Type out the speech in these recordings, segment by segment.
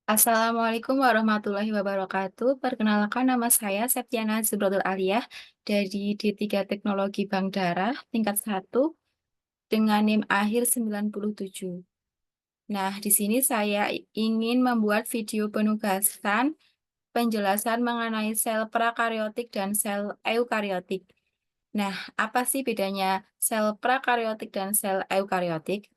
Assalamualaikum warahmatullahi wabarakatuh. Perkenalkan nama saya Septiana Zubrodul Aliyah dari D3 Teknologi Bank Darah tingkat 1 dengan NIM akhir 97. Nah, di sini saya ingin membuat video penugasan penjelasan mengenai sel prakaryotik dan sel eukaryotik. Nah, apa sih bedanya sel prakaryotik dan sel eukaryotik?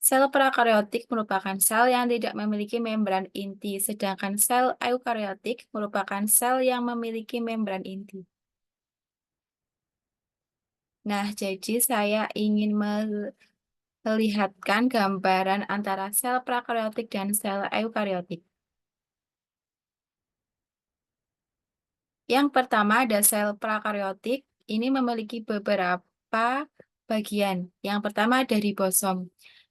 Sel prakaryotik merupakan sel yang tidak memiliki membran inti, sedangkan sel eukaryotik merupakan sel yang memiliki membran inti. Nah, jadi saya ingin melihatkan gambaran antara sel prakaryotik dan sel eukaryotik. Yang pertama ada sel prakaryotik, ini memiliki beberapa bagian. Yang pertama ada ribosom.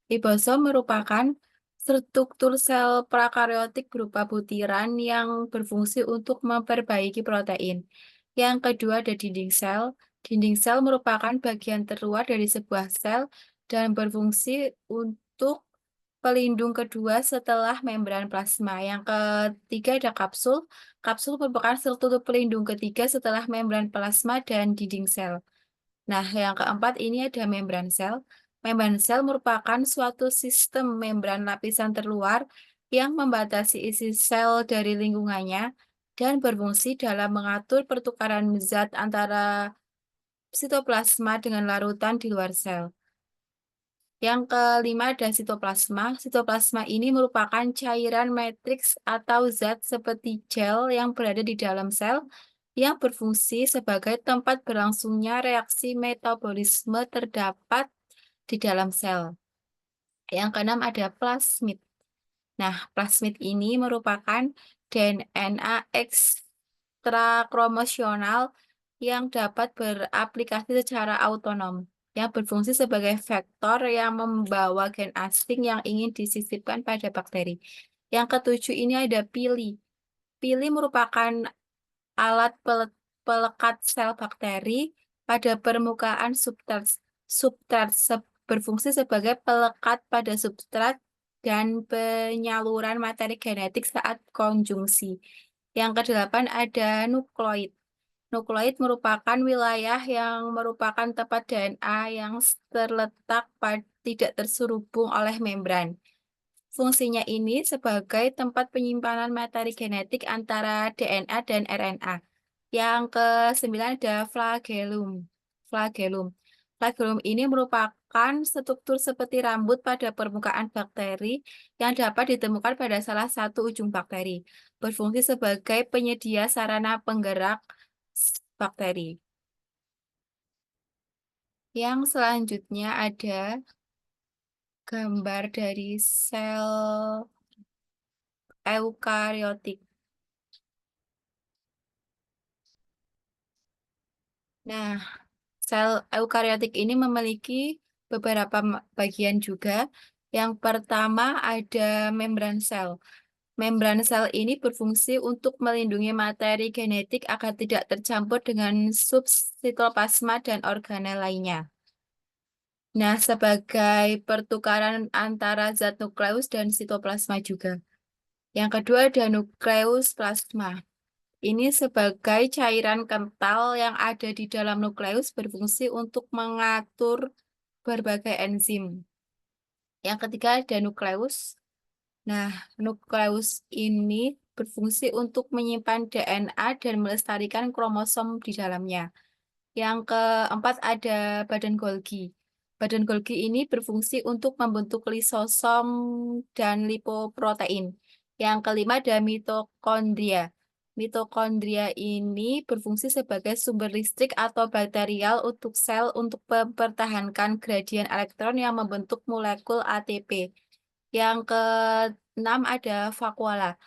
Ribosom merupakan struktur sel prakaryotik berupa butiran yang berfungsi untuk memperbaiki protein. Yang kedua ada dinding sel. Dinding sel merupakan bagian terluar dari sebuah sel dan berfungsi untuk pelindung kedua setelah membran plasma. Yang ketiga ada kapsul. Kapsul merupakan struktur pelindung ketiga setelah membran plasma dan dinding sel. Nah, yang keempat ini ada membran sel. Membran sel merupakan suatu sistem membran lapisan terluar yang membatasi isi sel dari lingkungannya dan berfungsi dalam mengatur pertukaran zat antara sitoplasma dengan larutan di luar sel. Yang kelima ada sitoplasma. Sitoplasma ini merupakan cairan matriks atau zat seperti gel yang berada di dalam sel yang berfungsi sebagai tempat berlangsungnya reaksi metabolisme terdapat di dalam sel. Yang keenam ada plasmid. Nah, plasmid ini merupakan DNA ekstrakromosional yang dapat beraplikasi secara autonom, yang berfungsi sebagai vektor yang membawa gen asing yang ingin disisipkan pada bakteri. Yang ketujuh ini ada pili. Pili merupakan alat pelekat sel bakteri pada permukaan substrat. Berfungsi sebagai pelekat pada substrat dan penyaluran materi genetik saat konjungsi. Yang kedelapan ada nukleoid. Nukleoid merupakan wilayah yang merupakan tempat DNA yang terletak tidak terselubung oleh membran. Fungsinya ini sebagai tempat penyimpanan materi genetik antara DNA dan RNA. Yang kesembilan ada flagellum. Flagellum. Flagellum ini merupakan struktur seperti rambut pada permukaan bakteri yang dapat ditemukan pada salah satu ujung bakteri. Berfungsi sebagai penyedia sarana penggerak bakteri. Yang selanjutnya ada gambar dari sel eukariotik. Nah, sel eukariotik ini memiliki beberapa bagian juga. Yang pertama ada membran sel. Membran sel ini berfungsi untuk melindungi materi genetik agar tidak tercampur dengan subsitoplasma dan organel lainnya. Nah, sebagai pertukaran antara zat nukleus dan sitoplasma juga. Yang kedua ada nukleus plasma. Ini sebagai cairan kental yang ada di dalam nukleus berfungsi untuk mengatur berbagai enzim. Yang ketiga ada nukleus. Nah, nukleus ini berfungsi untuk menyimpan DNA dan melestarikan kromosom di dalamnya. Yang keempat ada badan Golgi. Badan Golgi ini berfungsi untuk membentuk lisosom dan lipoprotein. Yang kelima ada mitokondria. Mitokondria ini berfungsi sebagai sumber listrik atau bakterial untuk sel untuk mempertahankan gradien elektron yang membentuk molekul ATP. Yang keenam ada vakuola.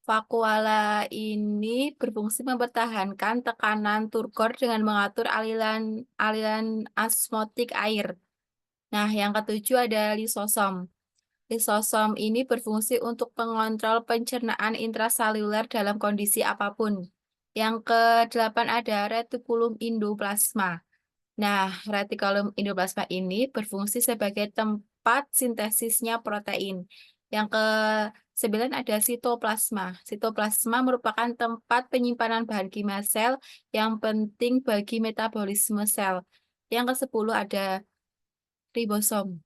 Vakuola ini berfungsi mempertahankan tekanan turgor dengan mengatur aliran osmotik air. Nah, yang ketujuh ada lisosom. Lisosom ini berfungsi untuk mengontrol pencernaan intraseluler dalam kondisi apapun. Yang kedelapan ada retikulum endoplasma. Nah, retikulum endoplasma ini berfungsi sebagai tempat sintesisnya protein. Yang 9 ada sitoplasma. Sitoplasma merupakan tempat penyimpanan bahan kimia sel yang penting bagi metabolisme sel. Yang ke-10 ada ribosom.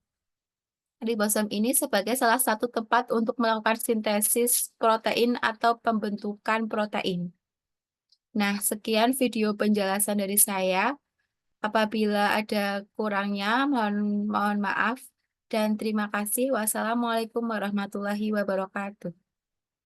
Ribosom ini sebagai salah satu tempat untuk melakukan sintesis protein atau pembentukan protein. Nah, sekian video penjelasan dari saya. Apabila ada kurangnya, mohon maaf dan terima kasih. Wassalamualaikum warahmatullahi wabarakatuh.